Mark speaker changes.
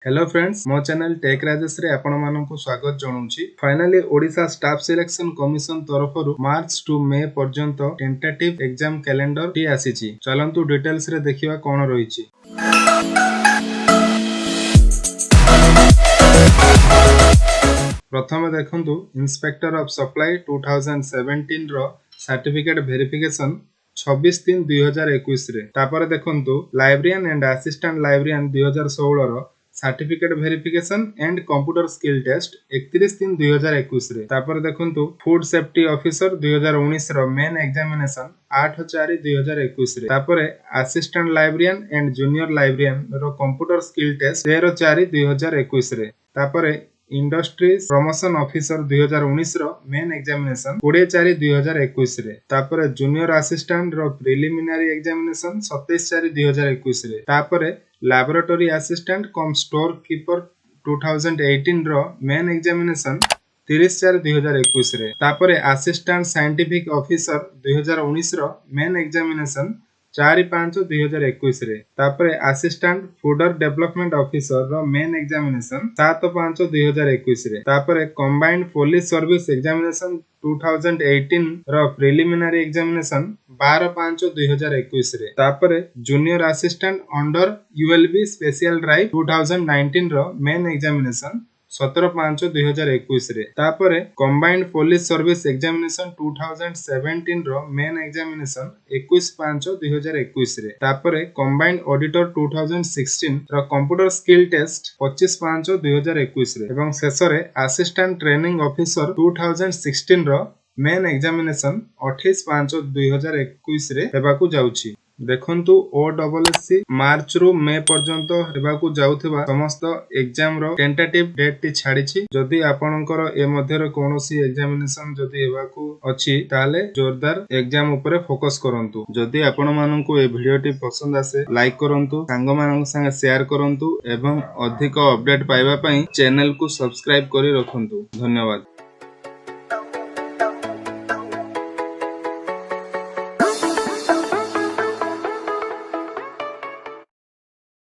Speaker 1: Hello friends, मो channel tech Rajesh रे आपण माननकु स्वागत जणाउछि। Finally Odisha staff selection commission तरफरु मार्च टू मे पर्यंत टेंटेटिव एग्जाम कैलेंडर टी आसीछि। चलंतु डिटेल्स रे देखिबा कोन रहिछि। प्रथमे देखंतु इंस्पेक्टर ऑफ सप्लाई 2017 रो सर्टिफिकेट वेरिफिकेशन 26/3/2021 रे। तापर देखंतु लाइब्रेरियन एंड असिस्टेंट लाइब्रेरियन 2016 रो certificate verification and computer skill test 31/3/2021 रे। तापर देखंतु फूड सेफ्टी ऑफिसर 2019 रो मेन एग्जामिनेशन 8/4/2021 रे। तापर assistant librarian and junior librarian रो कंप्यूटर स्किल टेस्ट 13/4/2021 रे। तापर इंडस्ट्रीज प्रमोशन ऑफिसर 2019 रो मेन एग्जामिनेशन 20/4/2021 रे। तापर जूनियर असिस्टेंट रो प्रिलिमिनरी एग्जामिनेशन 27/4/2021 रे। तापर laboratory assistant cum store keeper 2018 रो मेन एग्जामिनेशन 30/4/2021 रे। तापर असिस्टेंट साइंटिफिक ऑफिसर 2019 रो मेन एग्जामिनेशन 4/5/2021 रे। तापर असिस्टेंट फूडर डेवलपमेंट ऑफिसर रो मेन एग्जामिनेशन 7/5/2021 रे। तापर कंबाइंड पुलिस सर्विस एग्जामिनेशन 2018 रो प्रिलिमिनरी एग्जामिनेशन 12/5/2021 रे। तापर junior assistant under ULB special drive 2019 रो मेन एग्जामिनेशन 17/5/2021 रे। तापर कंबाइंड पुलिस सर्विस एग्जामिनेशन 2017 रो मेन एग्जामिनेशन 21/5/2021 रे। तापर कंबाइंड ऑडिटर 2016 रो कंप्यूटर स्किल टेस्ट 25/5/2021 रे। एवं शेषरे असिस्टेंट ट्रेनिंग ऑफिसर 2016 रो मेन एग्जामिनेशन 28/5/2021 रे हेबाकू जाउछि। देखंतु OSSC मार्च रु मे पर्यंत हेबाकू जाउथिबा समस्त एग्जाम रो टेंटेटिव डेट टी छाडिछि। जदि आपनकर ए मध्यरे कोनोसी एग्जामिनेशन जदि हेबाकू अछि ताले जोरदार एग्जाम ऊपर फोकस करंतु। जदि आपण माननकु ए वीडियो टी पसंद आसे लाइक करंतु, सांग मानन संगे शेयर करंतु एवं अधिक अपडेट पाइबा पई चैनल को सब्सक्राइब करि रखंतु। धन्यवाद।